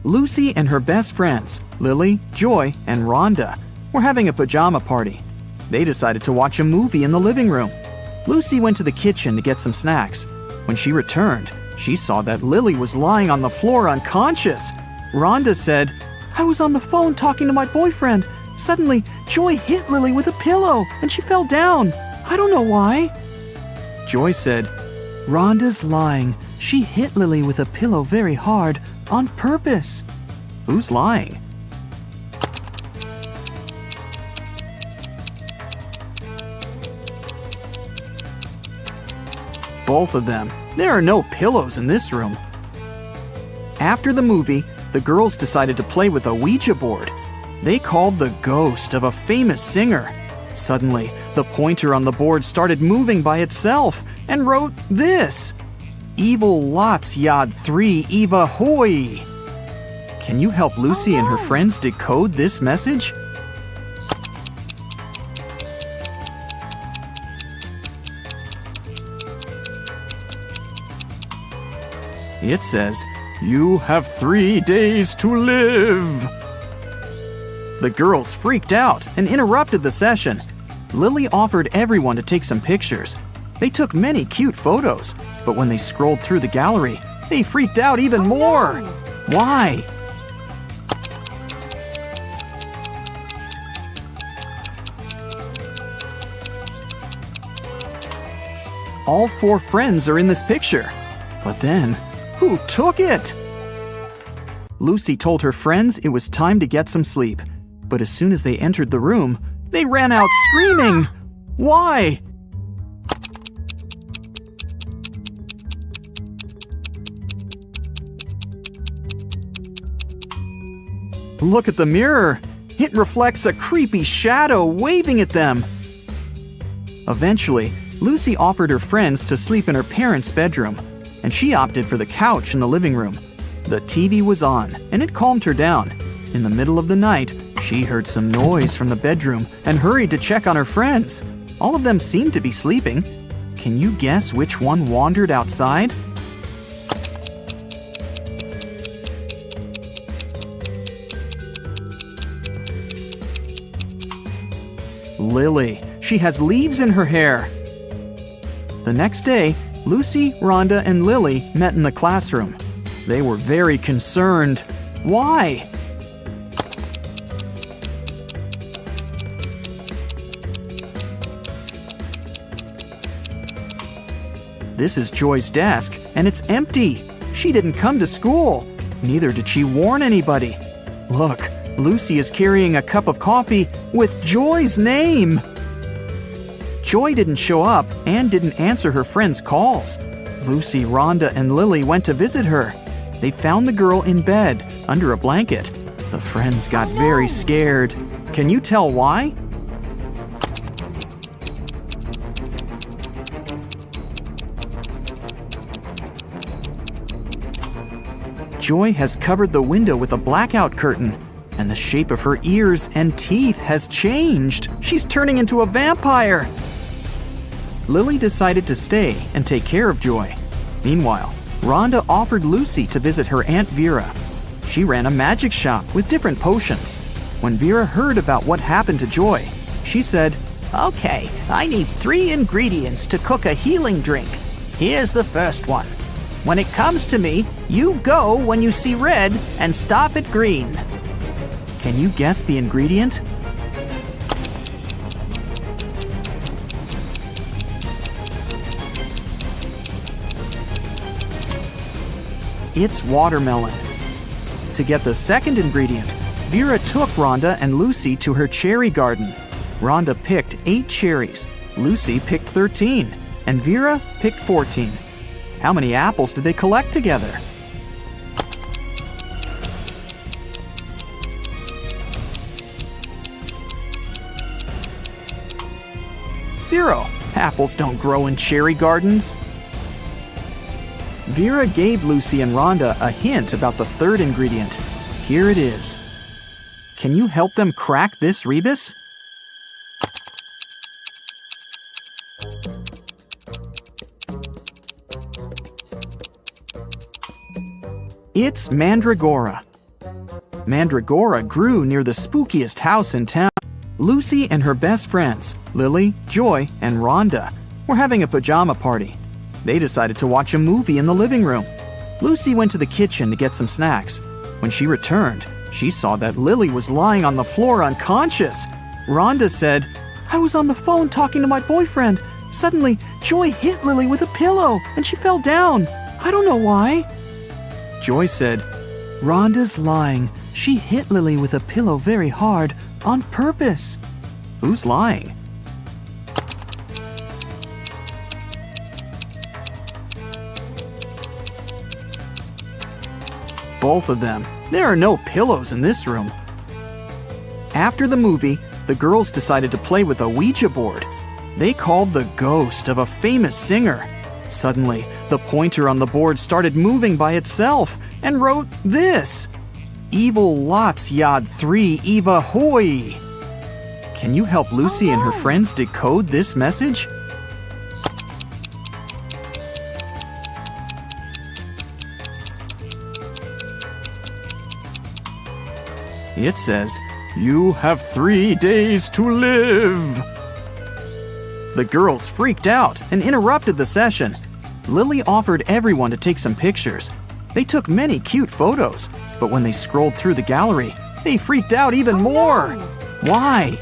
Lucy and her best friends, Lily, Joy, and Rhonda, were having a pajama party. They decided to watch a movie in the living room. Lucy went to the kitchen to get some snacks. When she returned, she saw that Lily was lying on the floor unconscious. Rhonda said, "I was on the phone talking to my boyfriend. Suddenly, Joy hit Lily with a pillow and she fell down. I don't know why." Joy said, "Rhonda's lying. She hit Lily with a pillow very hard, on purpose." Who's lying? Both of them. There are no pillows in this room. After the movie, the girls decided to play with a ouija board. They called the ghost of a famous singer. Suddenly, the pointer on the board started moving by itself and wrote this: "Evil lots yad 3 Eva hoy." Can you help Lucy and her friends decode this message? It says, "You have 3 days to live." The girls freaked out and interrupted the session. Lily offered everyone to take some pictures. They took many cute photos, but when they scrolled through the gallery, they freaked out even more. Why? All 4 friends are in this picture. But then, who took it? Lucy told her friends it was time to get some sleep. But as soon as they entered the room, they ran out screaming. Why? Look at the mirror. It reflects a creepy shadow waving at them. Eventually, Lucy offered her friends to sleep in her parents' bedroom, and she opted for the couch in the living room. The TV was on, and it calmed her down. In the middle of the night, she heard some noise from the bedroom and hurried to check on her friends. All of them seemed to be sleeping. Can you guess which one wandered outside? Lily. She has leaves in her hair. The next day, Lucy, Rhonda, and Lily met in the classroom. They were very concerned. Why? This is Joy's desk, and it's empty. She didn't come to school. Neither did she warn anybody. Look, Lucy is carrying a cup of coffee with Joy's name. Joy didn't show up and didn't answer her friends' calls. Lucy, Rhonda, and Lily went to visit her. They found the girl in bed, under a blanket. The friends got very scared. Can you tell why? Joy has covered the window with a blackout curtain, and the shape of her ears and teeth has changed. She's turning into a vampire. Lily decided to stay and take care of Joy. Meanwhile, Rhonda offered Lucy to visit her Aunt Vera. She ran a magic shop with different potions. When Vera heard about what happened to Joy, she said, "Okay, I need 3 ingredients to cook a healing drink. Here's the first one. When it comes to me, you go when you see red and stop at green." Can you guess the ingredient? It's watermelon. To get the second ingredient, Vera took Rhonda and Lucy to her cherry garden. Rhonda picked 8 cherries, Lucy picked 13, and Vera picked 14. How many apples did they collect together? Zero. Apples don't grow in cherry gardens. Vera gave Lucy and Rhonda a hint about the third ingredient. Here it is. Can you help them crack this rebus? It's mandragora. Mandragora grew near the spookiest house in town. Lucy and her best friends, Lily, Joy, and Rhonda, were having a pajama party. They decided to watch a movie in the living room. Lucy went to the kitchen to get some snacks. When she returned, she saw that Lily was lying on the floor unconscious. Rhonda said, "I was on the phone talking to my boyfriend. Suddenly, Joy hit Lily with a pillow and she fell down. I don't know why." Joy said, "Rhonda's lying. She hit Lily with a pillow very hard, on purpose." Who's lying? Both of them. There are no pillows in this room. After the movie, the girls decided to play with a ouija board. They called the ghost of a famous singer. Suddenly, the pointer on the board started moving by itself and wrote this: "Evil lots yad 3 Eva hoi." Can you help Lucy and her friends decode this message? It says, "You have 3 days to live." The girls freaked out and interrupted the session. Lily offered everyone to take some pictures. They took many cute photos, but when they scrolled through the gallery, they freaked out even more. Why?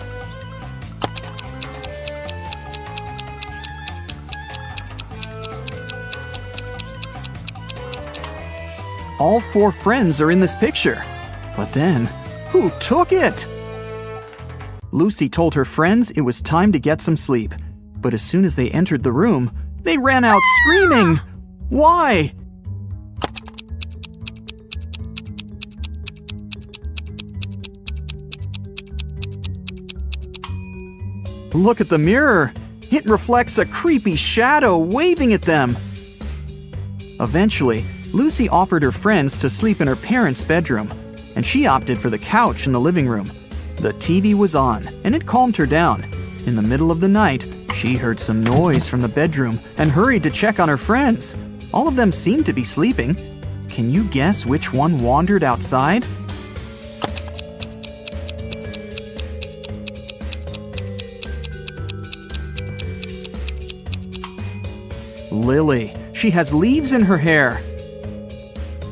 All 4 friends are in this picture. But then, who took it? Lucy told her friends it was time to get some sleep. But as soon as they entered the room, they ran out screaming. Why? Look at the mirror. It reflects a creepy shadow waving at them. Eventually, Lucy offered her friends to sleep in her parents' bedroom, and she opted for the couch in the living room. The TV was on, and it calmed her down. In the middle of the night, she heard some noise from the bedroom and hurried to check on her friends. All of them seemed to be sleeping. Can you guess which one wandered outside? Lily. She has leaves in her hair.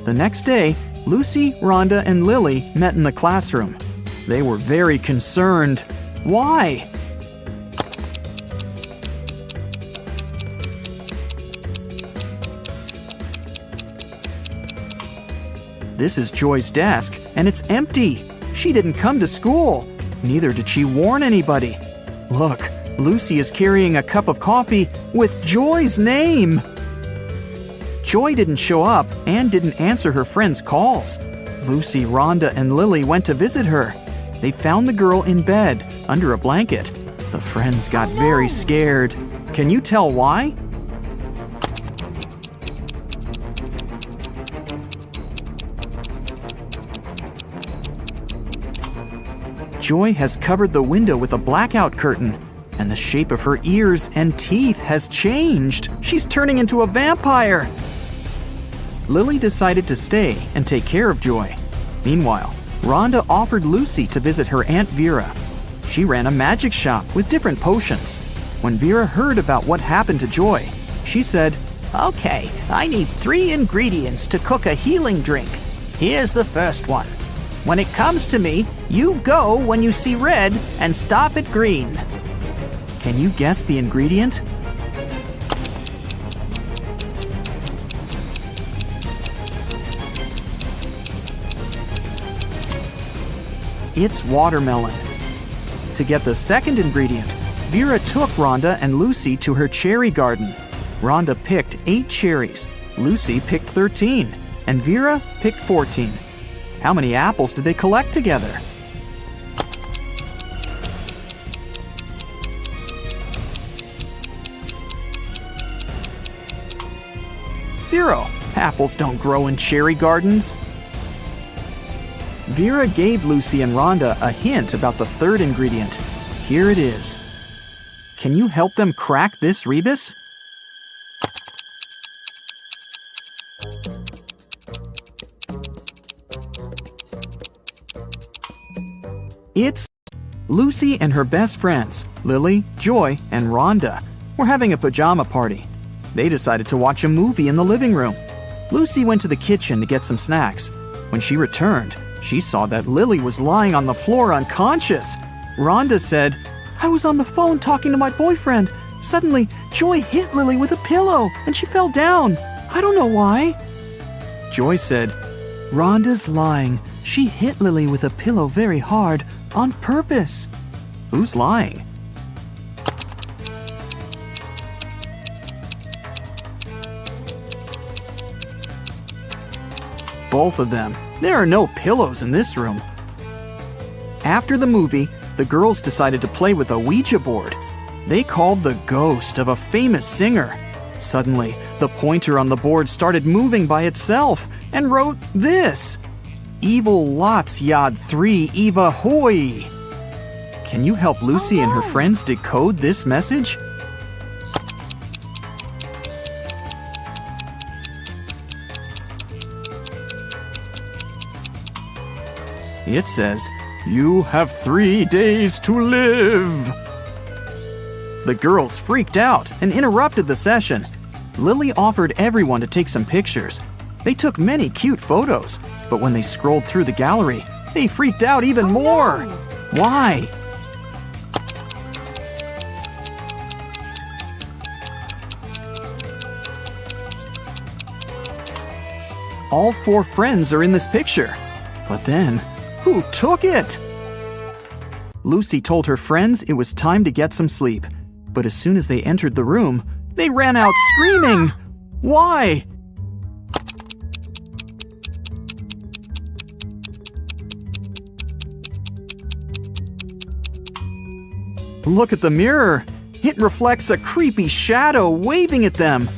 The next day, Lucy, Rhonda, and Lily met in the classroom. They were very concerned. Why? This is Joy's desk, and it's empty. She didn't come to school. Neither did she warn anybody. Look, Lucy is carrying a cup of coffee with Joy's name. Joy didn't show up and didn't answer her friends' calls. Lucy, Rhonda, and Lily went to visit her. They found the girl in bed, under a blanket. The friends got very scared. Can you tell why? Joy has covered the window with a blackout curtain, and the shape of her ears and teeth has changed. She's turning into a vampire. Lily decided to stay and take care of Joy. Meanwhile, Rhonda offered Lucy to visit her Aunt Vera. She ran a magic shop with different potions. When Vera heard about what happened to Joy, she said, "Okay, I need 3 ingredients to cook a healing drink. Here's the first one. When it comes to me, you go when you see red and stop at green." Can you guess the ingredient? It's watermelon. To get the second ingredient, Vera took Rhonda and Lucy to her cherry garden. Rhonda picked 8 cherries, Lucy picked 13, and Vera picked 14. How many apples did they collect together? Zero. Apples don't grow in cherry gardens. Vera gave Lucy and Rhonda a hint about the third ingredient. Here it is. Can you help them crack this rebus? It's Lucy and her best friends, Lily, Joy, and Rhonda, were having a pajama party. They decided to watch a movie in the living room. Lucy went to the kitchen to get some snacks. When she returned, she saw that Lily was lying on the floor unconscious. Rhonda said, "I was on the phone talking to my boyfriend. Suddenly, Joy hit Lily with a pillow and she fell down. I don't know why." Joy said, "Rhonda's lying. She hit Lily with a pillow very hard, on purpose." Who's lying? Both of them. There are no pillows in this room. After the movie, the girls decided to play with a ouija board. They called the ghost of a famous singer. Suddenly, the pointer on the board started moving by itself and wrote this: "Evil lots yad 3 Eva hoy." Can you help Lucy and her friends decode this message? It says, "You have 3 days to live." The girls freaked out and interrupted the session. Lily offered everyone to take some pictures. They took many cute photos, but when they scrolled through the gallery, they freaked out even more. Why? All 4 friends are in this picture. But then, who took it? Lucy told her friends it was time to get some sleep. But as soon as they entered the room, they ran out screaming. Why? Look at the mirror. It reflects a creepy shadow waving at them.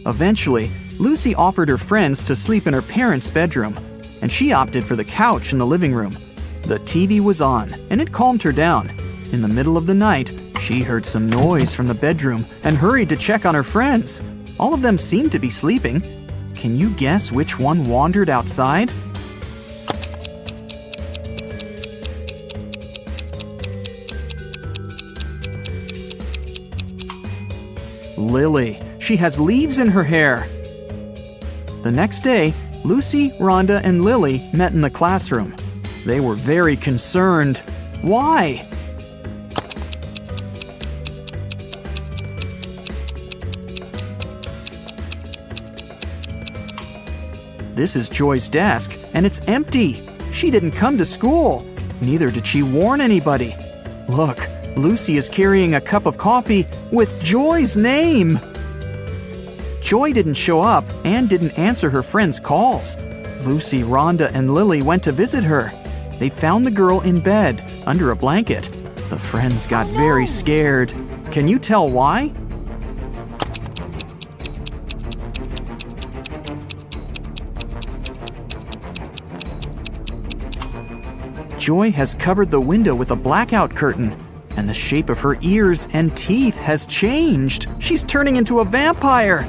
Eventually, Lucy offered her friends to sleep in her parents' bedroom, and she opted for the couch in the living room. The TV was on, and it calmed her down. In the middle of the night, she heard some noise from the bedroom and hurried to check on her friends. All of them seemed to be sleeping. Can you guess which one wandered outside? Lily. She has leaves in her hair. The next day, Lucy, Rhonda, and Lily met in the classroom. They were very concerned. Why? This is Joy's desk, and it's empty. She didn't come to school. Neither did she warn anybody. Look, Lucy is carrying a cup of coffee with Joy's name. Joy didn't show up and didn't answer her friends' calls. Lucy, Rhonda, and Lily went to visit her. They found the girl in bed, under a blanket. The friends got very scared. Can you tell why? Joy has covered the window with a blackout curtain, and the shape of her ears and teeth has changed. She's turning into a vampire.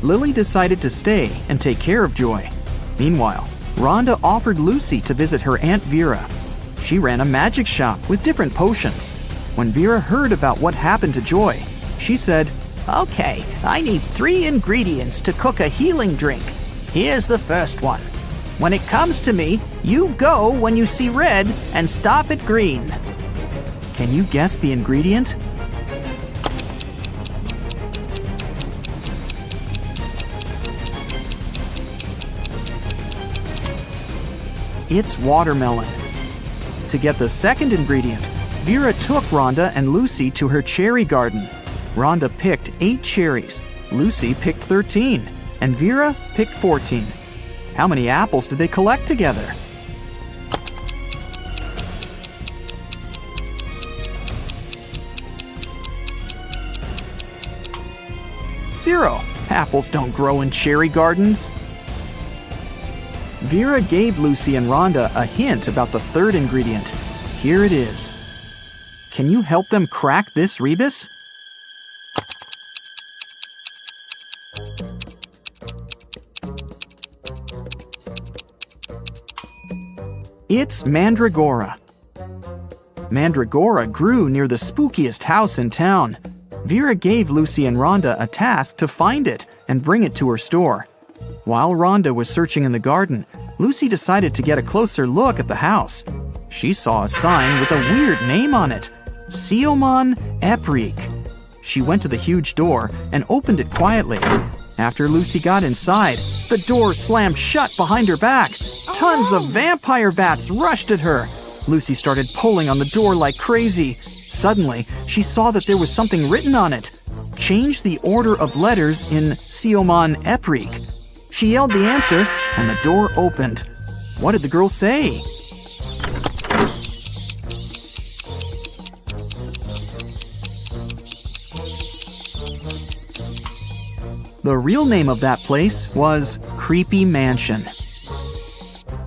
Lily decided to stay and take care of Joy. Meanwhile, Rhonda offered Lucy to visit her Aunt Vera. She ran a magic shop with different potions. When Vera heard about what happened to Joy, she said, "Okay, I need 3 ingredients to cook a healing drink. Here's the first one. When it comes to me, you go when you see red and stop at green." Can you guess the ingredient? It's watermelon. To get the second ingredient, Vera took Rhonda and Lucy to her cherry garden. Rhonda picked 8 cherries, Lucy picked 13, and Vera picked 14. How many apples did they collect together? Zero. Apples don't grow in cherry gardens. Vera gave Lucy and Rhonda a hint about the third ingredient. Here it is. Can you help them crack this rebus? It's mandragora. Mandragora grew near the spookiest house in town. Vera gave Lucy and Rhonda a task to find it and bring it to her store. While Rhonda was searching in the garden, Lucy decided to get a closer look at the house. She saw a sign with a weird name on it, Serum Eprique. She went to the huge door and opened it quietly. After Lucy got inside, the door slammed shut behind her back. Tons of vampire bats rushed at her. Lucy started pulling on the door like crazy. Suddenly, she saw that there was something written on it. Change the order of letters in Serum Eprique. She yelled the answer, and the door opened. What did the girl say? The real name of that place was Creepy Mansion.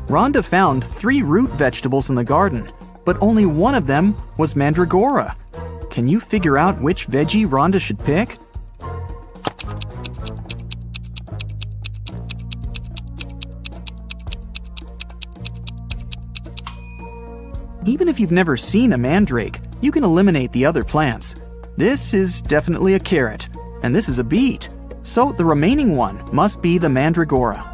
Rhonda found 3 root vegetables in the garden, but only one of them was mandragora. Can you figure out which veggie Rhonda should pick? Even if you've never seen a mandrake, you can eliminate the other plants. This is definitely a carrot, and this is a beet. So the remaining one must be the mandragora.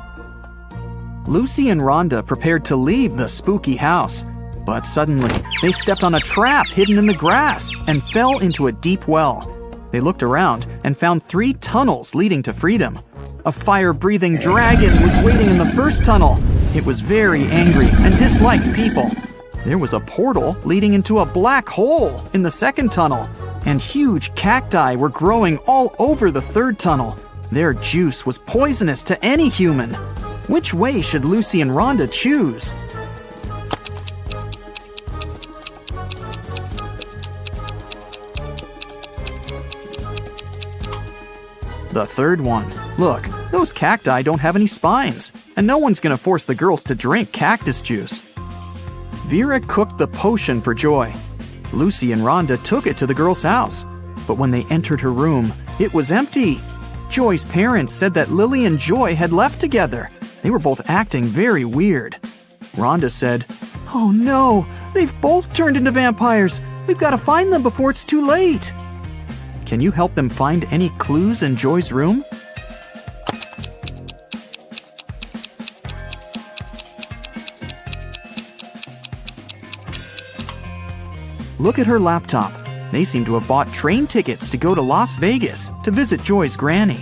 Lucy and Rhonda prepared to leave the spooky house, but suddenly they stepped on a trap hidden in the grass and fell into a deep well. They looked around and found 3 tunnels leading to freedom. A fire-breathing dragon was waiting in the first tunnel. It was very angry and disliked people. There was a portal leading into a black hole in the second tunnel, and huge cacti were growing all over the third tunnel. Their juice was poisonous to any human. Which way should Lucy and Rhonda choose? The third one. Look, those cacti don't have any spines, and no one's gonna force the girls to drink cactus juice. Vera cooked the potion for Joy. Lucy and Rhonda took it to the girl's house, but when they entered her room, it was empty. Joy's parents said that Lily and Joy had left together. They were both acting very weird. Rhonda said, "Oh no, they've both turned into vampires. We've got to find them before it's too late." Can you help them find any clues in Joy's room? Look at her laptop. They seem to have bought train tickets to go to Las Vegas to visit Joy's granny.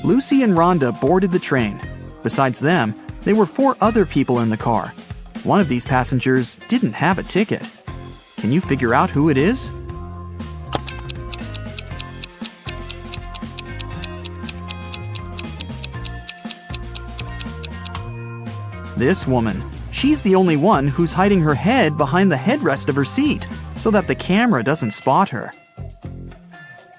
Lucy and Rhonda boarded the train. Besides them, there were 4 other people in the car. One of these passengers didn't have a ticket. Can you figure out who it is? This woman. She's the only one who's hiding her head behind the headrest of her seat so that the camera doesn't spot her.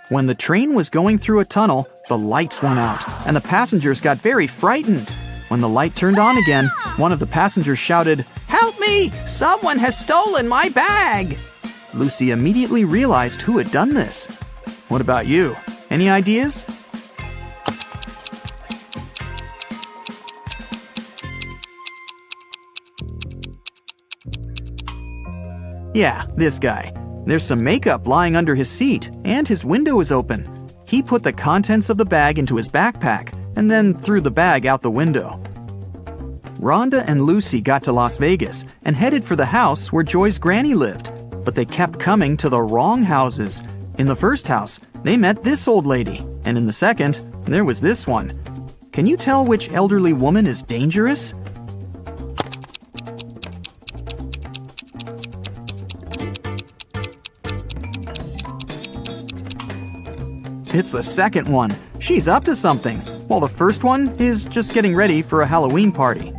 When the train was going through a tunnel, the lights went out and the passengers got very frightened. When the light turned on again, one of the passengers shouted, Help me! Someone has stolen my bag! Lucy immediately realized who had done this. What about you? Any ideas? Yeah, this guy. There's some makeup lying under his seat, and his window is open. He put the contents of the bag into his backpack, and then threw the bag out the window. Rhonda and Lucy got to Las Vegas and headed for the house where Joy's granny lived, but they kept coming to the wrong houses. In the first house, they met this old lady, and in the second, there was this one. Can you tell which elderly woman is dangerous? It's the second one. She's up to something, while the first one is just getting ready for a Halloween party.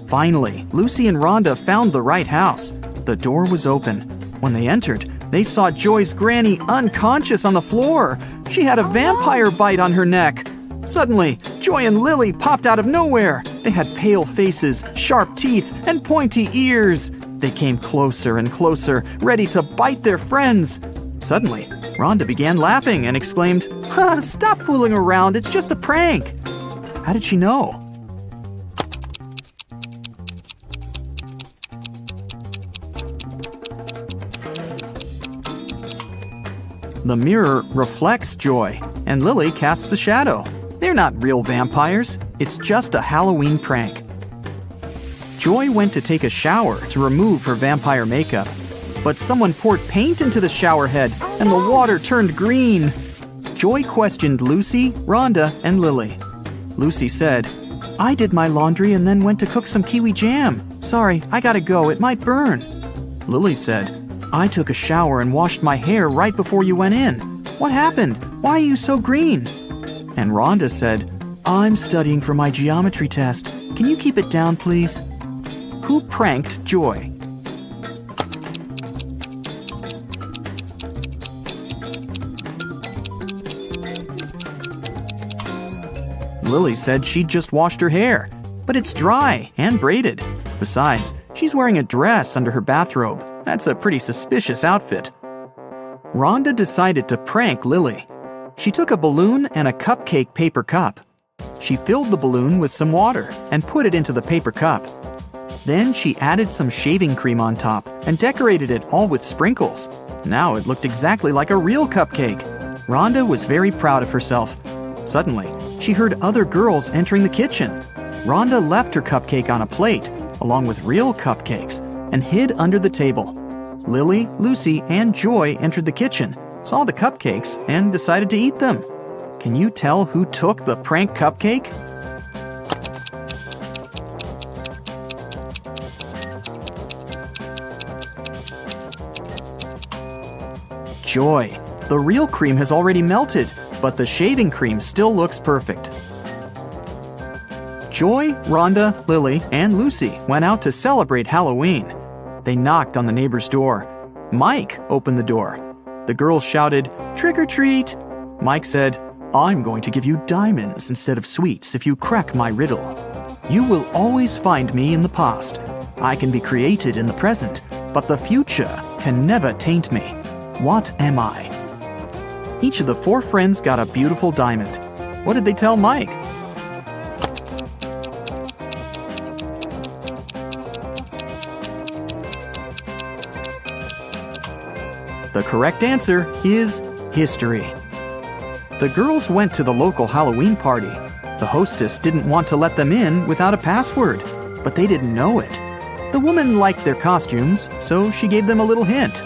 Finally, Lucy and Rhonda found the right house. The door was open. When they entered, they saw Joy's granny unconscious on the floor. She had a vampire bite on her neck. Suddenly, Joy and Lily popped out of nowhere. They had pale faces, sharp teeth, and pointy ears. They came closer and closer, ready to bite their friends. Suddenly, Rhonda began laughing and exclaimed, Stop fooling around, it's just a prank. How did she know? The mirror reflects Joy, and Lily casts a shadow. They're not real vampires, it's just a Halloween prank. Joy went to take a shower to remove her vampire makeup, but someone poured paint into the shower head and the water turned green. Joy questioned Lucy, Rhonda, and Lily. Lucy said, "I did my laundry and then went to cook some kiwi jam. Sorry, I gotta go, it might burn." Lily said, "I took a shower and washed my hair right before you went in. What happened? Why are you so green?" And Rhonda said, "I'm studying for my geometry test. Can you keep it down, please?" Who pranked Joy? Lily said she'd just washed her hair, but it's dry and braided. Besides, she's wearing a dress under her bathrobe. That's a pretty suspicious outfit. Rhonda decided to prank Lily. She took a balloon and a cupcake paper cup. She filled the balloon with some water and put it into the paper cup. Then she added some shaving cream on top and decorated it all with sprinkles. Now it looked exactly like a real cupcake. Rhonda was very proud of herself. Suddenly, she heard other girls entering the kitchen. Rhonda left her cupcake on a plate, along with real cupcakes, and hid under the table. Lily, Lucy, and Joy entered the kitchen, saw the cupcakes, and decided to eat them. Can you tell who took the prank cupcake? Joy. The real cream has already melted, but the shaving cream still looks perfect. Joy, Rhonda, Lily, and Lucy went out to celebrate Halloween. They knocked on the neighbor's door. Mike opened the door. The girls shouted, "Trick or treat!" Mike said, "I'm going to give you diamonds instead of sweets if you crack my riddle. You will always find me in the past. I can be created in the present, but the future can never taint me. What am I?" Each of the 4 friends got a beautiful diamond. What did they tell Mike? The correct answer is history. The girls went to the local Halloween party. The hostess didn't want to let them in without a password, but they didn't know it. The woman liked their costumes, so she gave them a little hint.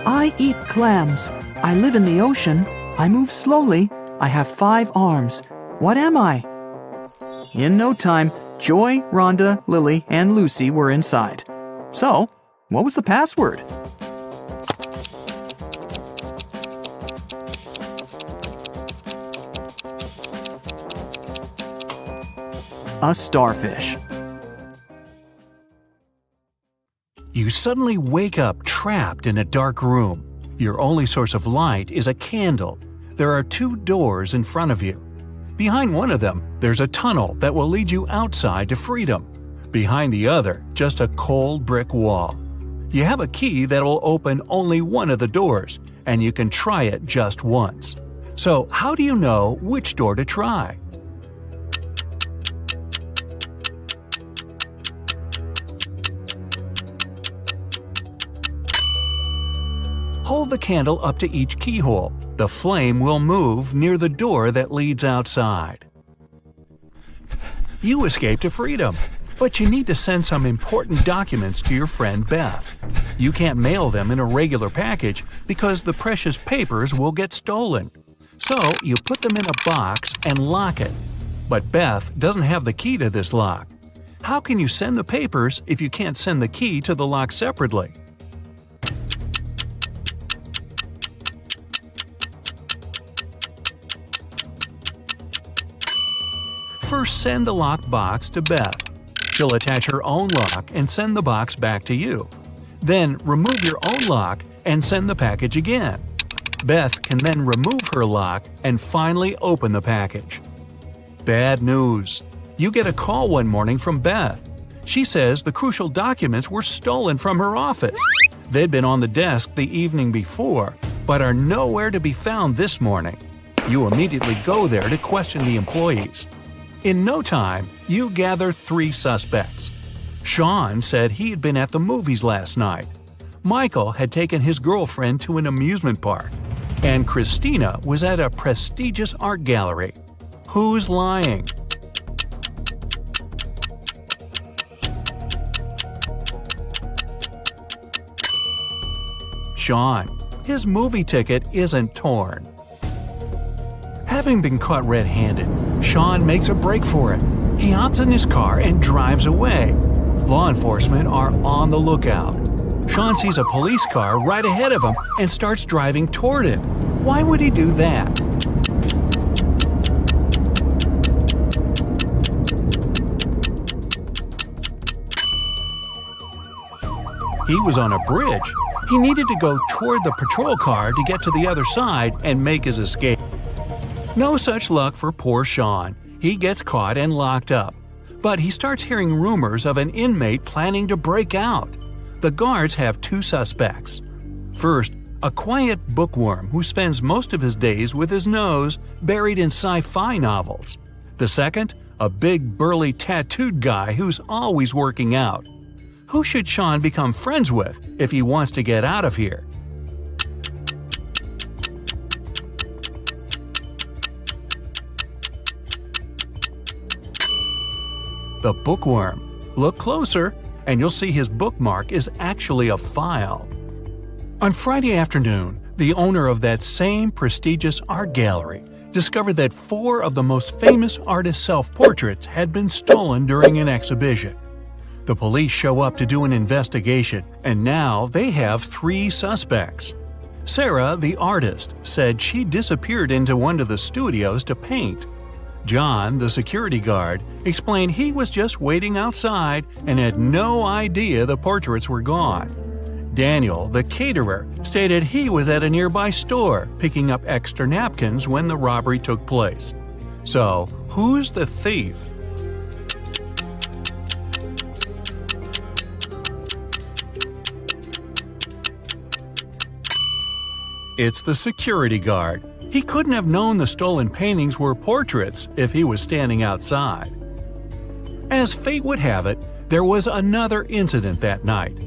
"I eat clams. I live in the ocean. I move slowly. I have 5 arms. What am I?" In no time, Joy, Rhonda, Lily, and Lucy were inside. So, what was the password? A starfish. You suddenly wake up trapped in a dark room. Your only source of light is a candle. There are 2 doors in front of you. Behind one of them, there's a tunnel that will lead you outside to freedom. Behind the other, just a cold brick wall. You have a key that will open only one of the doors, and you can try it just once. So how do you know which door to try? Hold the candle up to each keyhole. The flame will move near the door that leads outside. You escape to freedom, but you need to send some important documents to your friend Beth. You can't mail them in a regular package because the precious papers will get stolen. So you put them in a box and lock it. But Beth doesn't have the key to this lock. How can you send the papers if you can't send the key to the lock separately? First, send the locked box to Beth. She'll attach her own lock and send the box back to you. Then remove your own lock and send the package again. Beth can then remove her lock and finally open the package. Bad news. You get a call one morning from Beth. She says the crucial documents were stolen from her office. They'd been on the desk the evening before, but are nowhere to be found this morning. You immediately go there to question the employees. In no time, you gather 3 suspects. Sean said he had been at the movies last night. Michael had taken his girlfriend to an amusement park. and Christina was at a prestigious art gallery. Who's lying? Sean. His movie ticket isn't torn. Having been caught red-handed, Sean makes a break for it. He hops in his car and drives away. Law enforcement are on the lookout. Sean sees a police car right ahead of him and starts driving toward it. Why would he do that? He was on a bridge. He needed to go toward the patrol car to get to the other side and make his escape. No such luck for poor Sean. He gets caught and locked up. But he starts hearing rumors of an inmate planning to break out. The guards have two suspects. First, a quiet bookworm who spends most of his days with his nose buried in sci-fi novels. The second, a big burly tattooed guy who's always working out. Who should Sean become friends with if he wants to get out of here? The bookworm. Look closer, and you'll see his bookmark is actually a file. On Friday afternoon, the owner of that same prestigious art gallery discovered that 4 of the most famous artists' self-portraits had been stolen during an exhibition. The police show up to do an investigation, and now they have 3 suspects. Sarah, the artist, said she disappeared into one of the studios to paint. John, the security guard, explained he was just waiting outside and had no idea the portraits were gone. Daniel, the caterer, stated he was at a nearby store picking up extra napkins when the robbery took place. So, who's the thief? It's the security guard. He couldn't have known the stolen paintings were portraits if he was standing outside. As fate would have it, there was another incident that night.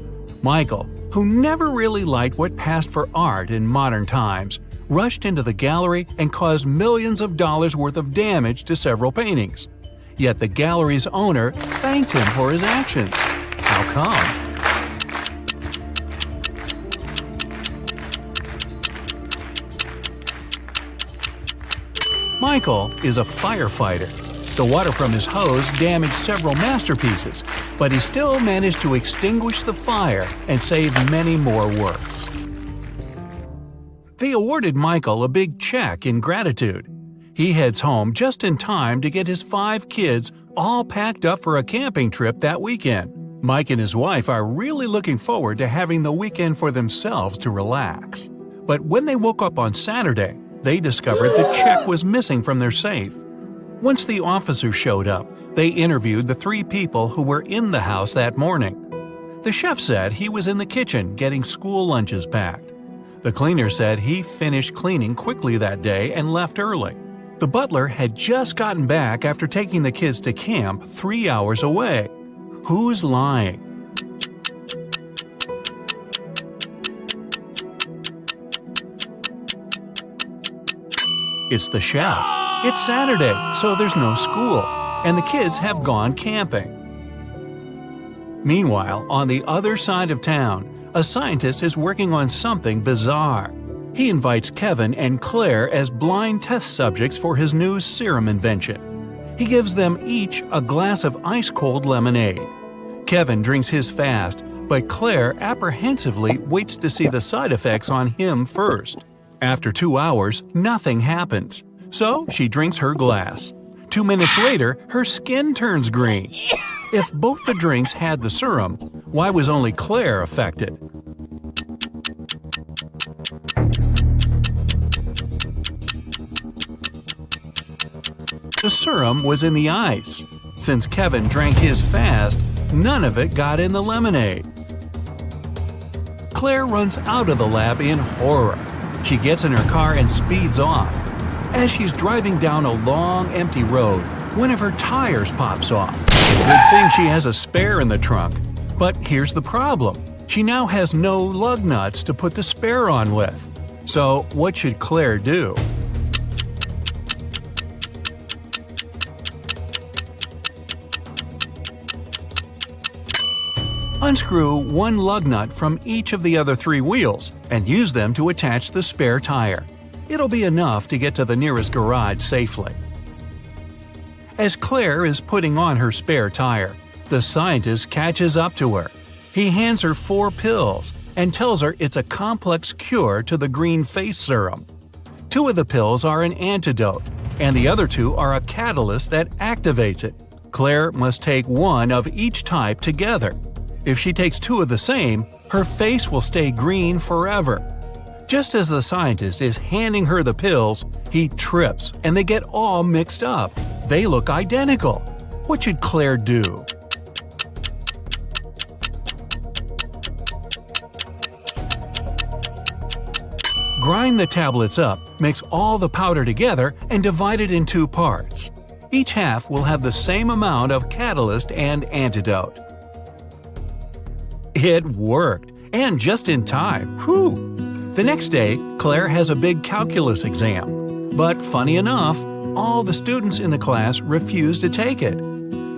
Michael, who never really liked what passed for art in modern times, rushed into the gallery and caused millions of dollars worth of damage to several paintings. Yet the gallery's owner thanked him for his actions. How come? Michael is a firefighter. The water from his hose damaged several masterpieces, but he still managed to extinguish the fire and save many more works. They awarded Michael a big check in gratitude. He heads home just in time to get his 5 kids all packed up for a camping trip that weekend. Mike and his wife are really looking forward to having the weekend for themselves to relax. But when they woke up on Saturday, they discovered the check was missing from their safe. Once the officers showed up, they interviewed the 3 people who were in the house that morning. The chef said he was in the kitchen getting school lunches packed. The cleaner said he finished cleaning quickly that day and left early. The butler had just gotten back after taking the kids to camp 3 hours away. Who's lying? It's the chef. It's Saturday, so there's no school, and the kids have gone camping. Meanwhile, on the other side of town, a scientist is working on something bizarre. He invites Kevin and Claire as blind test subjects for his new serum invention. He gives them each a glass of ice-cold lemonade. Kevin drinks his fast, but Claire apprehensively waits to see the side effects on him first. After 2 hours, nothing happens, so she drinks her glass. 2 minutes later, her skin turns green. If both the drinks had the serum, why was only Claire affected? The serum was in the ice. Since Kevin drank his fast, none of it got in the lemonade. Claire runs out of the lab in horror. She gets in her car and speeds off. As she's driving down a long, empty road, one of her tires pops off. Good thing she has a spare in the trunk. But here's the problem. She now has no lug nuts to put the spare on with. So, what should Claire do? Unscrew one lug nut from each of the other 3 wheels and use them to attach the spare tire. It'll be enough to get to the nearest garage safely. As Claire is putting on her spare tire, the scientist catches up to her. He hands her 4 pills and tells her it's a complex cure to the green face serum. 2 of the pills are an antidote, and the other 2 are a catalyst that activates it. Claire must take 1 of each type together. If she takes 2 of the same, her face will stay green forever. Just as the scientist is handing her the pills, he trips and they get all mixed up. They look identical. What should Claire do? Grind the tablets up, mix all the powder together, and divide it in 2 parts. Each half will have the same amount of catalyst and antidote. It worked, and just in time. Whew! The next day, Claire has a big calculus exam. But funny enough, all the students in the class refuse to take it.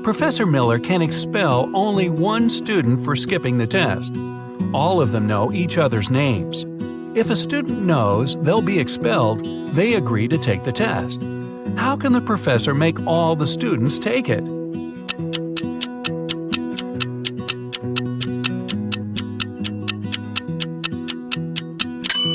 Professor Miller can expel only 1 student for skipping the test. All of them know each other's names. If a student knows they'll be expelled, they agree to take the test. How can the professor make all the students take it?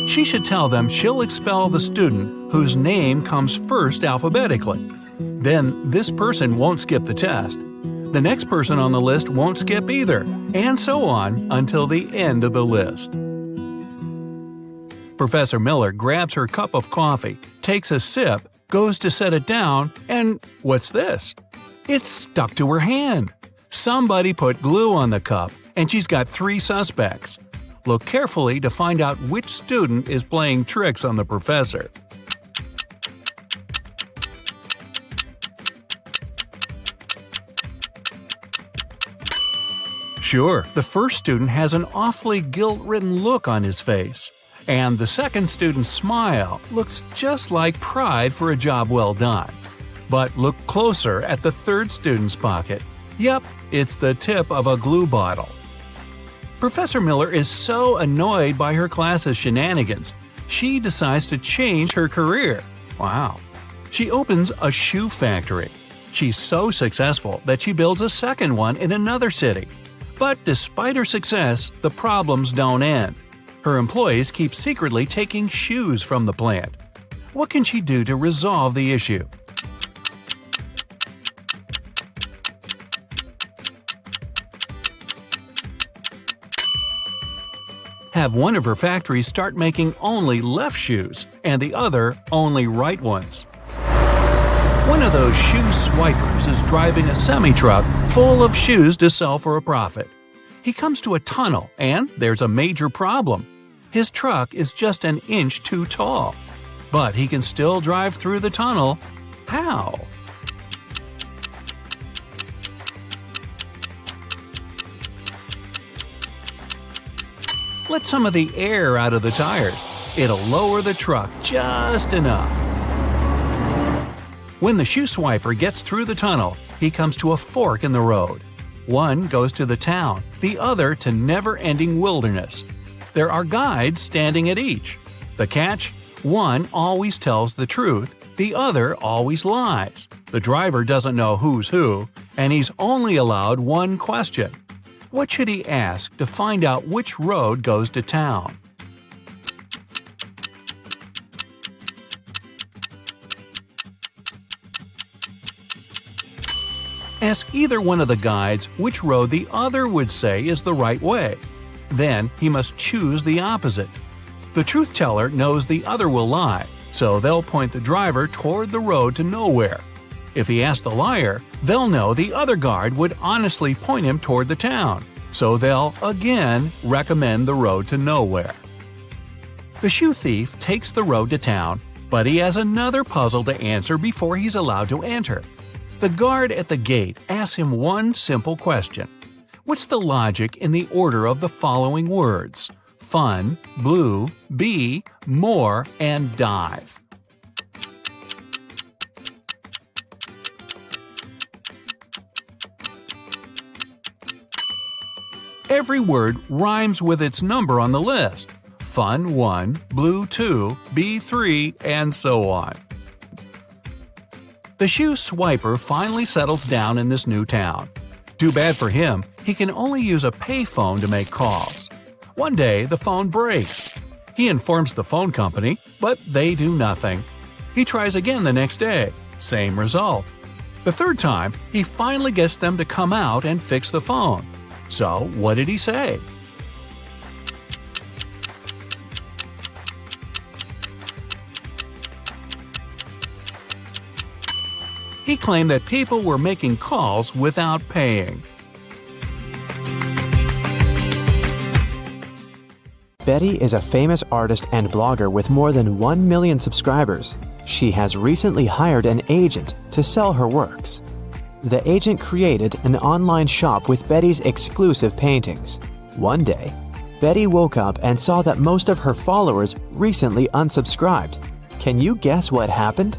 She should tell them she'll expel the student whose name comes first alphabetically. Then this person won't skip the test. The next person on the list won't skip either, and so on until the end of the list. Professor Miller grabs her cup of coffee, takes a sip, goes to set it down, and what's this? It's stuck to her hand. Somebody put glue on the cup, and she's got 3 suspects. Look carefully to find out which student is playing tricks on the professor. Sure, the first student has an awfully guilt-ridden look on his face. And the second student's smile looks just like pride for a job well done. But look closer at the third student's pocket. Yep, it's the tip of a glue bottle. Professor Miller is so annoyed by her class's shenanigans, she decides to change her career. Wow. She opens a shoe factory. She's so successful that she builds a second one in another city. But despite her success, the problems don't end. Her employees keep secretly taking shoes from the plant. What can she do to resolve the issue? Have one of her factories start making only left shoes, and the other only right ones. One of those shoe swipers is driving a semi-truck full of shoes to sell for a profit. He comes to a tunnel, and there's a major problem. His truck is just an inch too tall. But he can still drive through the tunnel. How? Let some of the air out of the tires. It'll lower the truck just enough. When the shoe swiper gets through the tunnel, he comes to a fork in the road. One goes to the town, the other to never-ending wilderness. There are guides standing at each. The catch? One always tells the truth, the other always lies. The driver doesn't know who's who, and he's only allowed one question. What should he ask to find out which road goes to town? Ask either one of the guides which road the other would say is the right way. Then he must choose the opposite. The truth teller knows the other will lie, so they'll point the driver toward the road to nowhere. If he asks the liar, they'll know the other guard would honestly point him toward the town, so they'll again recommend the road to nowhere. The shoe thief takes the road to town, but he has another puzzle to answer before he's allowed to enter. The guard at the gate asks him one simple question. What's the logic in the order of the following words? fun, blue, be, more, and dive. Every word rhymes with its number on the list. Fun 1, blue 2, be 3, and so on. The shoe swiper finally settles down in this new town. Too bad for him, he can only use a payphone to make calls. One day, the phone breaks. He informs the phone company, but they do nothing. He tries again the next day. Same result. The third time, he finally gets them to come out and fix the phone. So, what did he say? He claimed that people were making calls without paying. Betty is a famous artist and blogger with more than 1 million subscribers. She has recently hired an agent to sell her works. The agent created an online shop with Betty's exclusive paintings. One day, Betty woke up and saw that most of her followers recently unsubscribed. Can you guess what happened?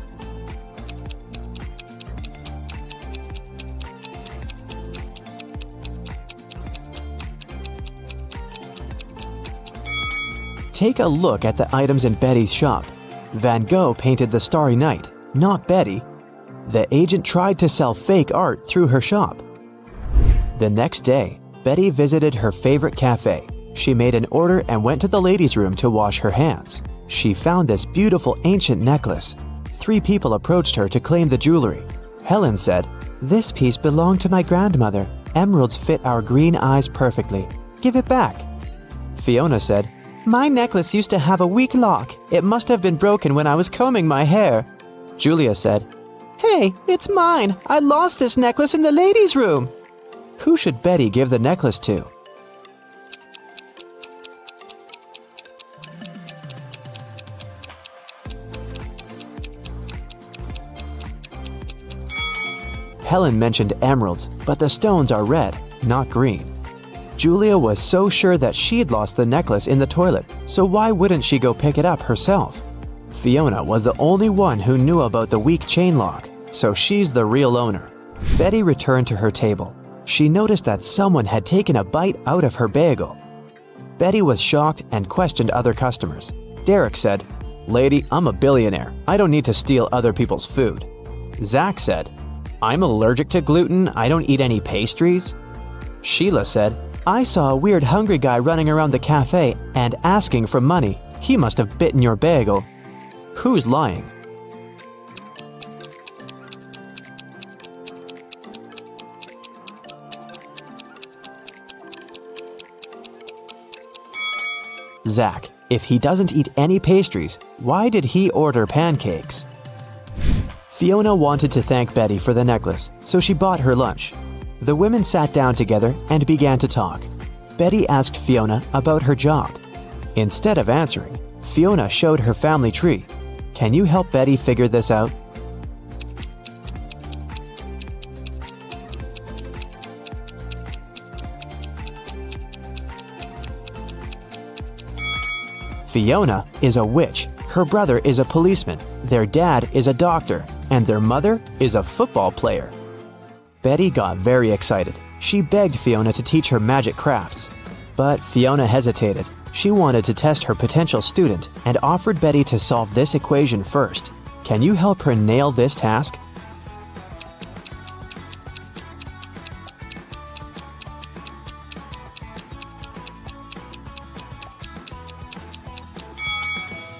Take a look at the items in Betty's shop. Van Gogh painted the Starry Night, not Betty. The agent tried to sell fake art through her shop. The next day, Betty visited her favorite cafe. She made an order and went to the ladies' room to wash her hands. She found this beautiful ancient necklace. 3 people approached her to claim the jewelry. Helen said, "This piece belonged to my grandmother. Emeralds fit our green eyes perfectly. Give it back." Fiona said, "My necklace used to have a weak lock. It must have been broken when I was combing my hair." Julia said, "Hey, it's mine. I lost this necklace in the ladies' room." Who should Betty give the necklace to? Helen mentioned emeralds, but the stones are red, not green. Julia was so sure that she'd lost the necklace in the toilet, so why wouldn't she go pick it up herself? Fiona was the only one who knew about the weak chain lock, so she's the real owner. Betty returned to her table. She noticed that someone had taken a bite out of her bagel. Betty was shocked and questioned other customers. Derek said, "Lady, I'm a billionaire. I don't need to steal other people's food." Zach said, "I'm allergic to gluten. I don't eat any pastries." Sheila said, "I saw a weird hungry guy running around the cafe and asking for money. He must have bitten your bagel." Who's lying? Zach. If he doesn't eat any pastries, why did he order pancakes? Fiona wanted to thank Betty for the necklace, so she bought her lunch. The women sat down together and began to talk. Betty asked Fiona about her job. Instead of answering, Fiona showed her family tree. Can you help Betty figure this out? Fiona is a witch, her brother is a policeman, their dad is a doctor, and their mother is a football player. Betty got very excited. She begged Fiona to teach her magic crafts. But Fiona hesitated. She wanted to test her potential student and offered Betty to solve this equation first. Can you help her nail this task?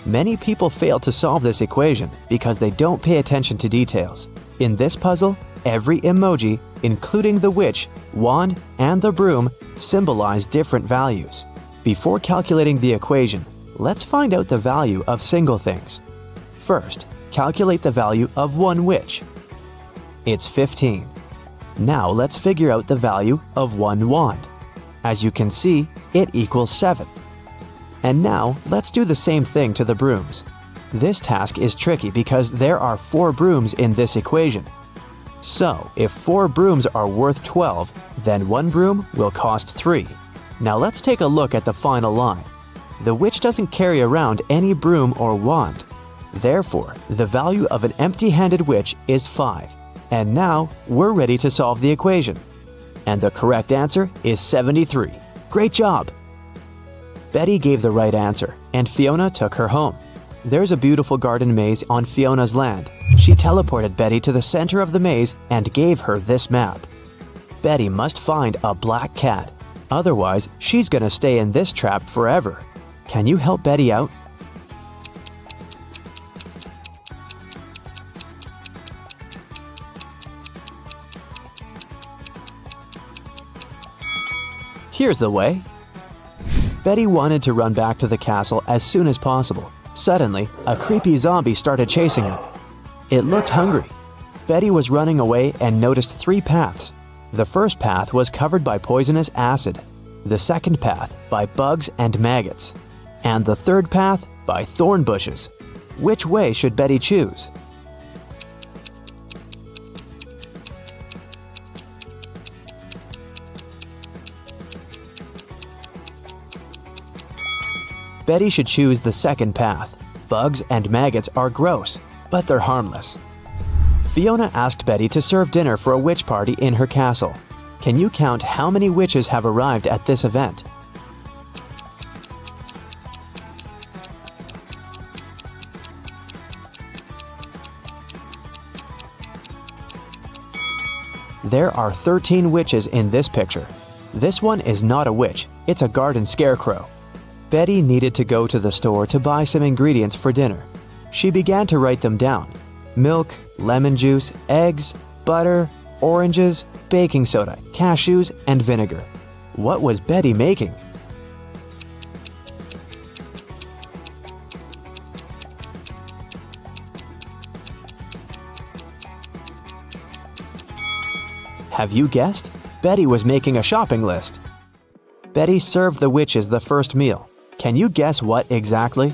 Many people fail to solve this equation because they don't pay attention to details. In this puzzle, every emoji, including the witch, wand, and the broom, symbolize different values. Before calculating the equation, let's find out the value of single things. First, calculate the value of one witch. It's 15. Now let's figure out the value of one wand. As you can see, it equals 7. And now let's do the same thing to the brooms. This task is tricky because there are 4 brooms in this equation. So, if 4 brooms are worth 12, then 1 broom will cost 3. Now let's take a look at the final line. The witch doesn't carry around any broom or wand. Therefore, the value of an empty-handed witch is 5. And now, we're ready to solve the equation. And the correct answer is 73. Great job! Betty gave the right answer, and Fiona took her home. There's a beautiful garden maze on Fiona's land. She teleported Betty to the center of the maze and gave her this map. Betty must find a black cat. Otherwise, she's gonna stay in this trap forever. Can you help Betty out? Here's the way. Betty wanted to run back to the castle as soon as possible. Suddenly, a creepy zombie started chasing her. It looked hungry. Betty was running away and noticed 3 paths. The first path was covered by poisonous acid, the second path by bugs and maggots, and the third path by thorn bushes. Which way should Betty choose? Betty should choose the second path. Bugs and maggots are gross, but they're harmless. Fiona asked Betty to serve dinner for a witch party in her castle. Can you count how many witches have arrived at this event? There are 13 witches in this picture. This one is not a witch, it's a garden scarecrow. Betty needed to go to the store to buy some ingredients for dinner. She began to write them down. Milk, lemon juice, eggs, butter, oranges, baking soda, cashews, and vinegar. What was Betty making? Have you guessed? Betty was making a shopping list. Betty served the witches the first meal. Can you guess what exactly?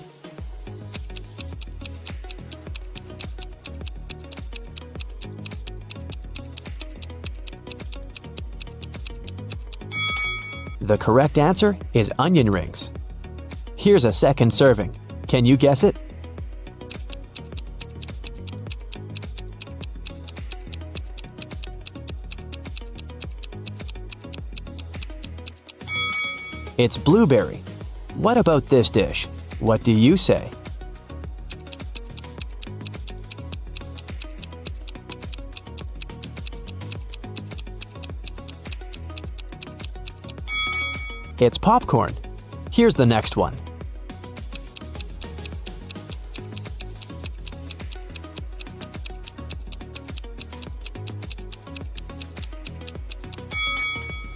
The correct answer is onion rings. Here's a second serving. Can you guess it? It's blueberry. What about this dish? What do you say? It's popcorn. Here's the next one.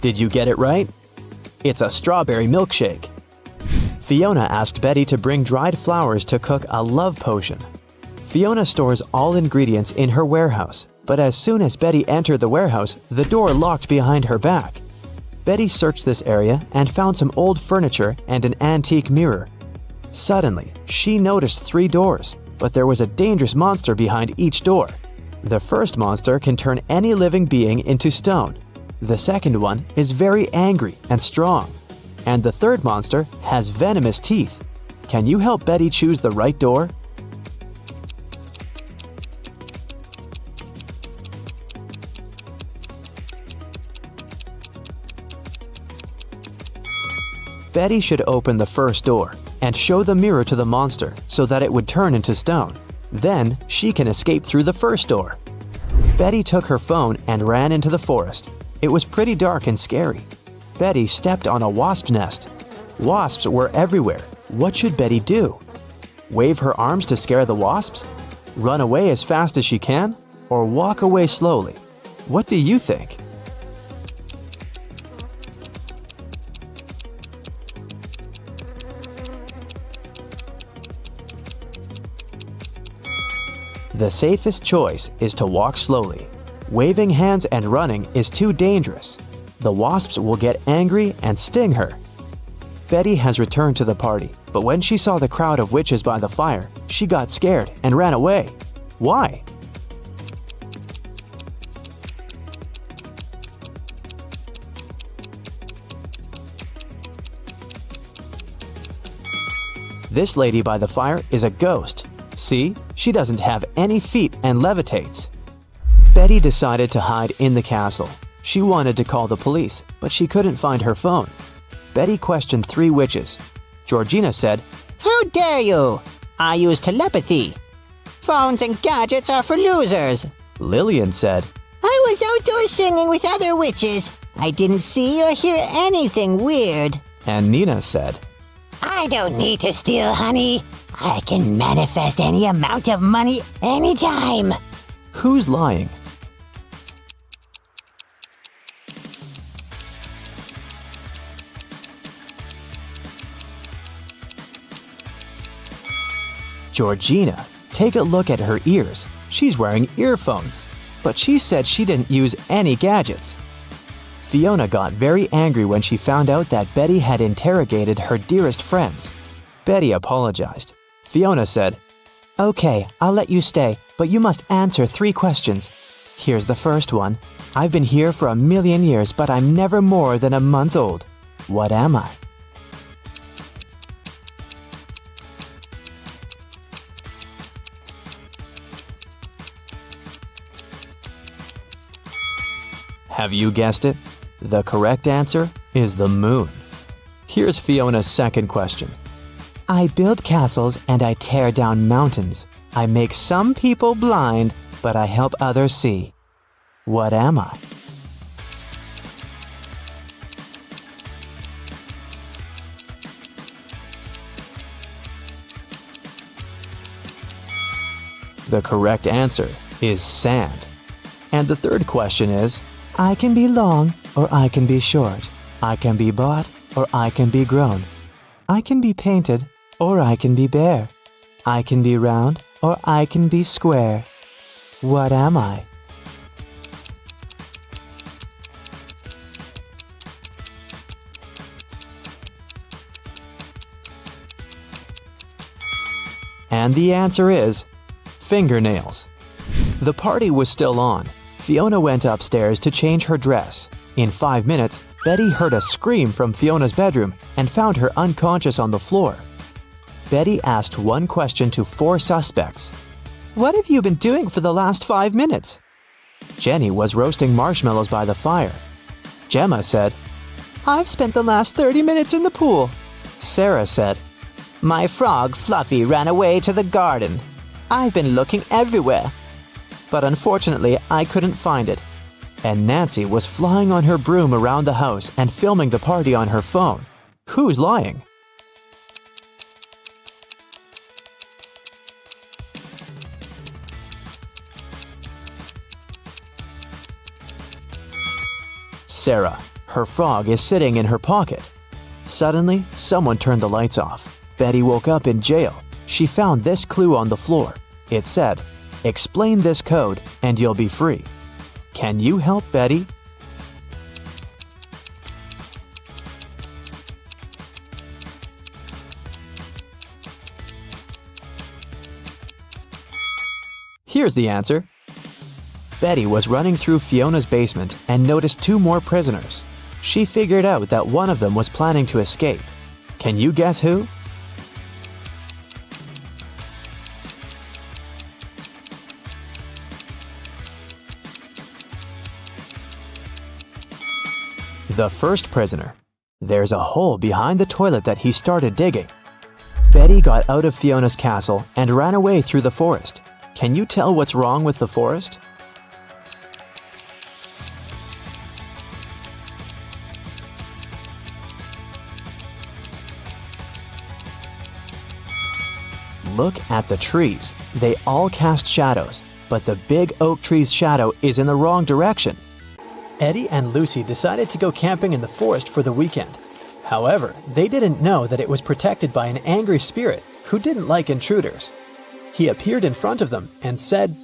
Did you get it right? It's a strawberry milkshake. Fiona asked Betty to bring dried flowers to cook a love potion. Fiona stores all ingredients in her warehouse, but as soon as Betty entered the warehouse, the door locked behind her back. Betty searched this area and found some old furniture and an antique mirror. Suddenly, she noticed 3 doors, but there was a dangerous monster behind each door. The first monster can turn any living being into stone. The second one is very angry and strong. And the third monster has venomous teeth. Can you help Betty choose the right door? Betty should open the first door and show the mirror to the monster so that it would turn into stone. Then she can escape through the first door. Betty took her phone and ran into the forest. It was pretty dark and scary. Betty stepped on a wasp's nest. Wasps were everywhere. What should Betty do? Wave her arms to scare the wasps? Run away as fast as she can? Or walk away slowly? What do you think? The safest choice is to walk slowly. Waving hands and running is too dangerous. The wasps will get angry and sting her. Betty has returned to the party, but when she saw the crowd of witches by the fire, she got scared and ran away. Why? This lady by the fire is a ghost. See, she doesn't have any feet and levitates. Betty decided to hide in the castle. She wanted to call the police, but she couldn't find her phone. Betty questioned 3 witches. Georgina said, How dare you? I use telepathy. Phones and gadgets are for losers. Lillian said, I was outdoors singing with other witches. I didn't see or hear anything weird. and Nina said, I don't need to steal honey. I can manifest any amount of money anytime. Who's lying? Georgina, take a look at her ears. She's wearing earphones, but she said she didn't use any gadgets. Fiona got very angry when she found out that Betty had interrogated her dearest friends. Betty apologized. Fiona said, Okay, I'll let you stay, but you must answer 3 questions. Here's the first one. I've been here for 1,000,000 years, but I'm never more than a month old. What am I? Have you guessed it? The correct answer is the moon. Here's Fiona's second question. I build castles and I tear down mountains. I make some people blind, but I help others see. What am I? The correct answer is sand. And the third question is, I can be long or I can be short. I can be bought or I can be grown. I can be painted or I can be bare. I can be round or I can be square. What am I? And the answer is fingernails. The party was still on. Fiona went upstairs to change her dress. In 5 minutes, Betty heard a scream from Fiona's bedroom and found her unconscious on the floor. Betty asked one question to 4 suspects. What have you been doing for the last 5 minutes? Jenny was roasting marshmallows by the fire. Gemma said, I've spent the last 30 minutes in the pool. Sarah said, My frog Fluffy ran away to the garden. I've been looking everywhere, but unfortunately I couldn't find it. And Nancy was flying on her broom around the house and filming the party on her phone. Who's lying? Sarah. Her frog is sitting in her pocket. Suddenly, someone turned the lights off. Betty woke up in jail. She found this clue on the floor. It said, Explain this code and you'll be free. Can you help Betty? Here's the answer. Betty was running through Fiona's basement and noticed 2 more prisoners. She figured out that one of them was planning to escape. Can you guess who? The first prisoner. There's a hole behind the toilet that he started digging. Betty got out of Fiona's castle and ran away through the forest. Can you tell what's wrong with the forest? Look at the trees. They all cast shadows, but the big oak tree's shadow is in the wrong direction. Eddie and Lucy decided to go camping in the forest for the weekend. However, they didn't know that it was protected by an angry spirit who didn't like intruders. He appeared in front of them and said,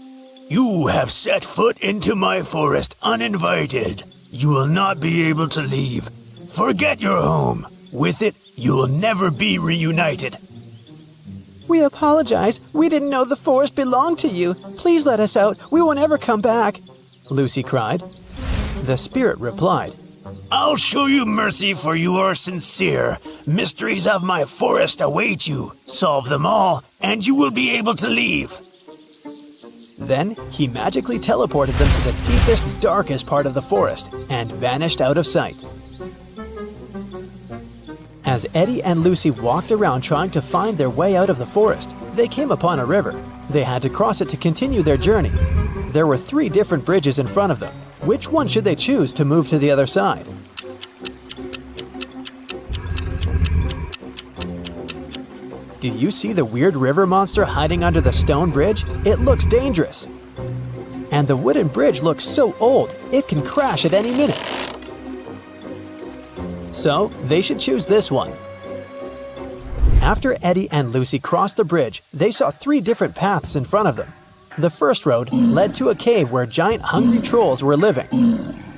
You have set foot into my forest uninvited. You will not be able to leave. Forget your home. With it, you will never be reunited. We apologize. We didn't know the forest belonged to you. Please let us out. We won't ever come back. Lucy cried. The spirit replied, I'll show you mercy, for you are sincere. Mysteries of my forest await you. Solve them all, and you will be able to leave. Then he magically teleported them to the deepest, darkest part of the forest and vanished out of sight. As Eddie and Lucy walked around trying to find their way out of the forest, they came upon a river. They had to cross it to continue their journey. There were 3 different bridges in front of them. Which one should they choose to move to the other side? Do you see the weird river monster hiding under the stone bridge? It looks dangerous. And the wooden bridge looks so old, it can crash at any minute. So, they should choose this one. After Eddie and Lucy crossed the bridge, they saw 3 different paths in front of them. The first road led to a cave where giant hungry trolls were living.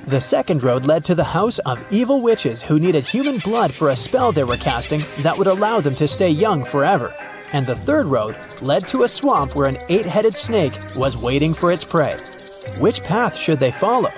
The second road led to the house of evil witches who needed human blood for a spell they were casting that would allow them to stay young forever. And the third road led to a swamp where an 8-headed snake was waiting for its prey. Which path should they follow?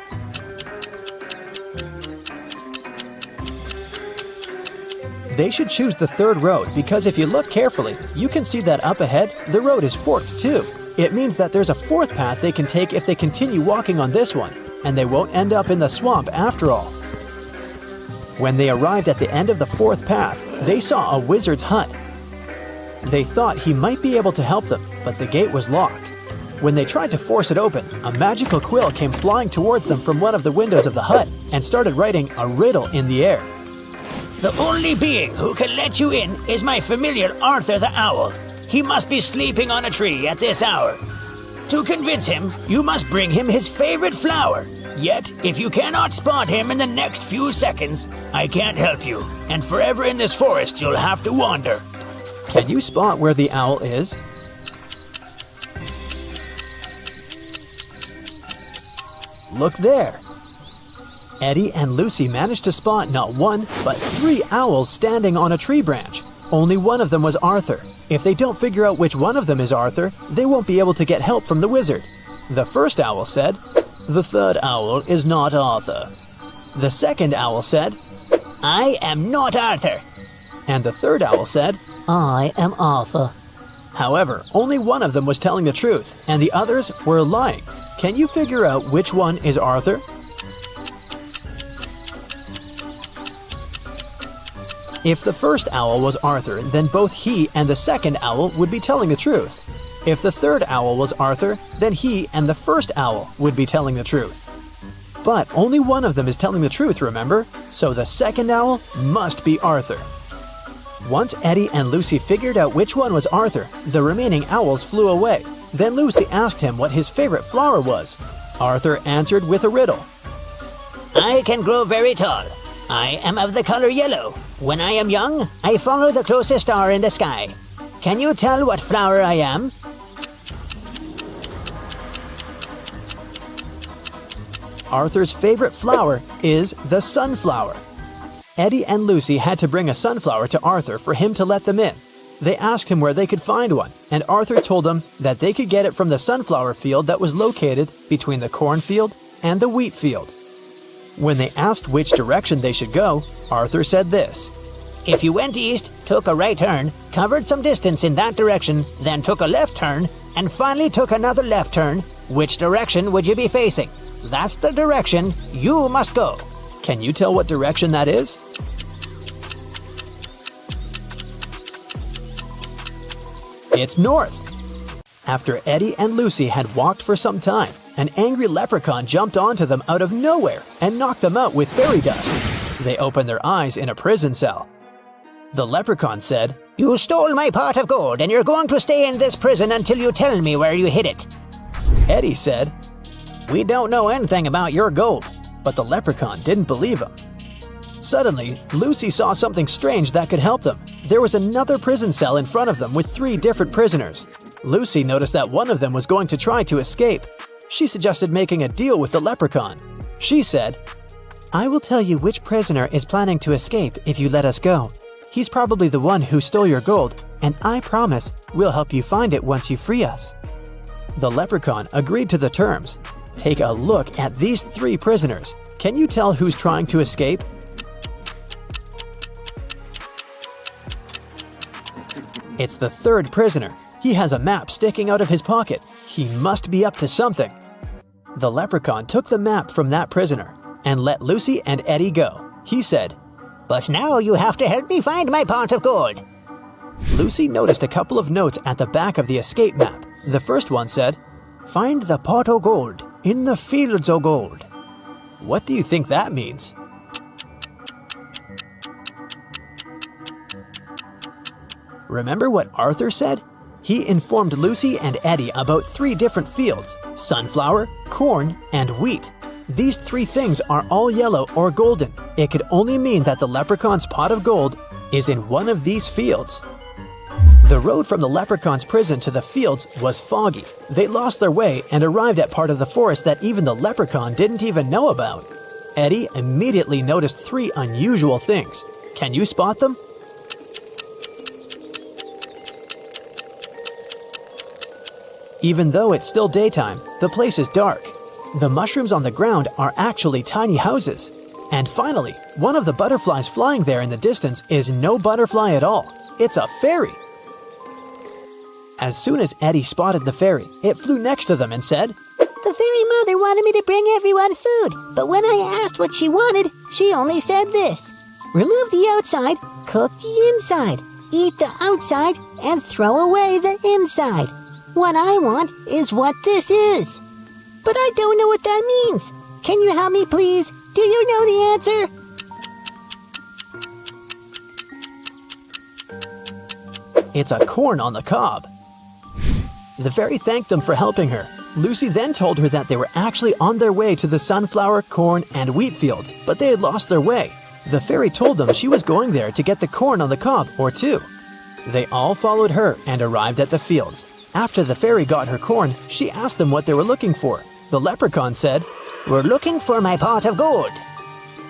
They should choose the third road because if you look carefully, you can see that up ahead, the road is forked too. It means that there's a fourth path they can take if they continue walking on this one, and they won't end up in the swamp after all. When they arrived at the end of the fourth path, they saw a wizard's hut. They thought he might be able to help them, but the gate was locked. When they tried to force it open, a magical quill came flying towards them from one of the windows of the hut and started writing a riddle in the air. The only being who can let you in is my familiar Arthur the Owl. He must be sleeping on a tree at this hour. To convince him, you must bring him his favorite flower. Yet, if you cannot spot him in the next few seconds, I can't help you, and forever in this forest you'll have to wander. Can you spot where the owl is? Look there! Eddie and Lucy managed to spot not 1, but 3 owls standing on a tree branch. Only one of them was Arthur. If they don't figure out which one of them is Arthur, they won't be able to get help from the wizard. The first owl said, "The third owl is not Arthur." The second owl said, I am not Arthur. and the third owl said, I am Arthur. However, only one of them was telling the truth, and the others were lying. Can you figure out which one is Arthur? If the first owl was Arthur, then both he and the second owl would be telling the truth. If the third owl was Arthur, then he and the first owl would be telling the truth. But only one of them is telling the truth, remember? So the second owl must be Arthur. Once Eddie and Lucy figured out which one was Arthur, the remaining owls flew away. Then Lucy asked him what his favorite flower was. Arthur answered with a riddle. I can grow very tall. I am of the color yellow. When I am young, I follow the closest star in the sky. Can you tell what flower I am? Arthur's favorite flower is the sunflower. Eddie and Lucy had to bring a sunflower to Arthur for him to let them in. They asked him where they could find one, and Arthur told them that they could get it from the sunflower field that was located between the cornfield and the wheat field. When they asked which direction they should go, Arthur said this. If you went east, took a right turn, covered some distance in that direction, then took a left turn, and finally took another left turn, which direction would you be facing? That's the direction you must go. Can you tell what direction that is? It's north. After Eddie and Lucy had walked for some time, an angry leprechaun jumped onto them out of nowhere and knocked them out with fairy dust. They opened their eyes in a prison cell. The leprechaun said, You stole my pot of gold and you're going to stay in this prison until you tell me where you hid it. Eddie said, We don't know anything about your gold, but the leprechaun didn't believe him. Suddenly, Lucy saw something strange that could help them. There was another prison cell in front of them with 3 different prisoners. Lucy noticed that one of them was going to try to escape. She suggested making a deal with the leprechaun. She said, I will tell you which prisoner is planning to escape if you let us go. He's probably the one who stole your gold, and I promise we'll help you find it once you free us. The leprechaun agreed to the terms. Take a look at these 3 prisoners. Can you tell who's trying to escape? It's the third prisoner. He has a map sticking out of his pocket. He must be up to something. The leprechaun took the map from that prisoner and let Lucy and Eddie go. He said, But now you have to help me find my pot of gold. Lucy noticed a couple of notes at the back of the escape map. The first one said, Find the pot of gold in the fields of gold. What do you think that means? Remember what Arthur said? He informed Lucy and Eddie about 3 different fields: sunflower, corn, and wheat. These 3 things are all yellow or golden. It could only mean that the leprechaun's pot of gold is in one of these fields. The road from the leprechaun's prison to the fields was foggy. They lost their way and arrived at part of the forest that even the leprechaun didn't even know about. Eddie immediately noticed 3 unusual things. Can you spot them? Even though it's still daytime, the place is dark. The mushrooms on the ground are actually tiny houses. And finally, one of the butterflies flying there in the distance is no butterfly at all. It's a fairy. As soon as Eddie spotted the fairy, it flew next to them and said, The fairy mother wanted me to bring everyone food, but when I asked what she wanted, she only said this: remove the outside, cook the inside, eat the outside, and throw away the inside. What I want is what this is. But I don't know what that means. Can you help me, please? Do you know the answer? It's a corn on the cob. The fairy thanked them for helping her. Lucy then told her that they were actually on their way to the sunflower, corn, and wheat fields, but they had lost their way. The fairy told them she was going there to get the corn on the cob or 2. They all followed her and arrived at the fields. After the fairy got her corn, she asked them what they were looking for. The leprechaun said, We're looking for my pot of gold.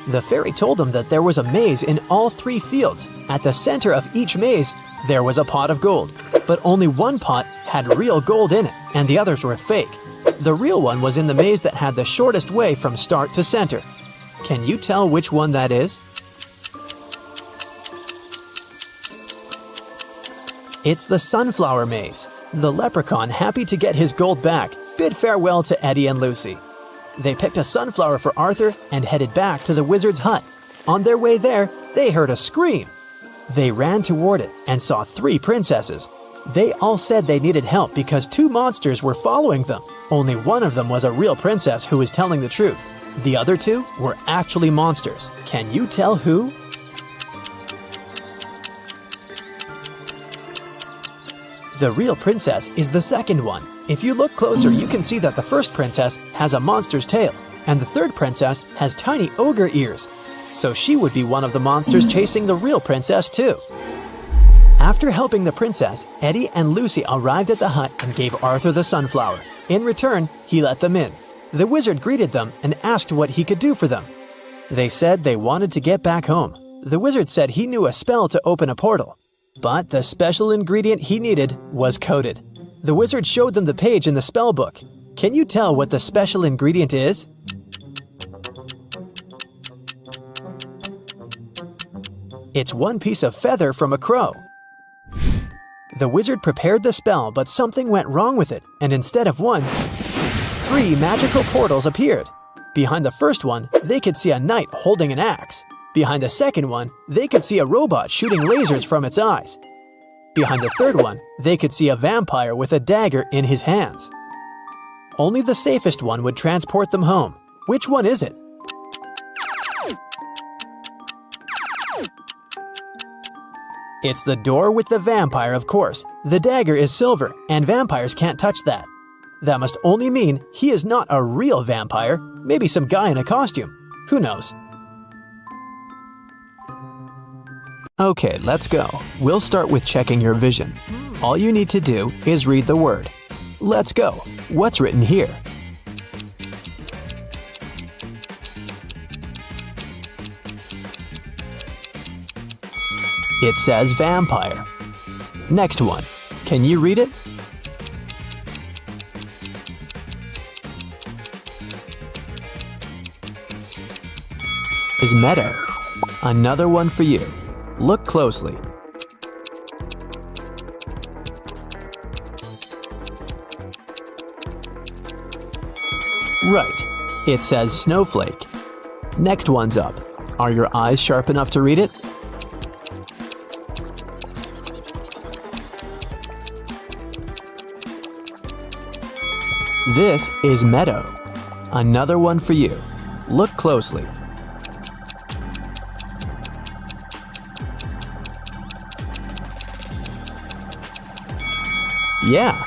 The fairy told them that there was a maze in all 3 fields. At the center of each maze, there was a pot of gold, but only one pot had real gold in it, and the others were fake. The real one was in the maze that had the shortest way from start to center. Can you tell which one that is? It's the sunflower maze. The leprechaun, happy to get his gold back, bid farewell to Eddie and Lucy. They picked a sunflower for Arthur and headed back to the wizard's hut. On their way there, they heard a scream. They ran toward it and saw 3 princesses. They all said they needed help because 2 monsters were following them. Only one of them was a real princess who was telling the truth. The other 2 were actually monsters. Can you tell who? The real princess is the second one. If you look closer, you can see that the first princess has a monster's tail, and the third princess has tiny ogre ears. So she would be one of the monsters chasing the real princess too. After helping the princess, Eddie and Lucy arrived at the hut and gave Arthur the sunflower. In return, he let them in. The wizard greeted them and asked what he could do for them. They said they wanted to get back home. The wizard said he knew a spell to open a portal, but the special ingredient he needed was coded. The wizard showed them the page in the spell book. Can you tell what the special ingredient is? It's one piece of feather from a crow. The wizard prepared the spell, but something went wrong with it, and instead of 1, 3 magical portals appeared. Behind the first one, they could see a knight holding an axe. Behind the second one, they could see a robot shooting lasers from its eyes. Behind the third one, they could see a vampire with a dagger in his hands. Only the safest one would transport them home. Which one is it? It's the door with the vampire, of course. The dagger is silver, and vampires can't touch that. That must only mean he is not a real vampire, maybe some guy in a costume. Who knows? Okay, let's go. We'll start with checking your vision. All you need to do is read the word. Let's go. What's written here? It says vampire. Next one. Can you read it? is meadow. Another one for you. Look closely. Right, it says snowflake. Next one's up. Are your eyes sharp enough to read it? This is meadow. Another one for you. Look closely. Yeah,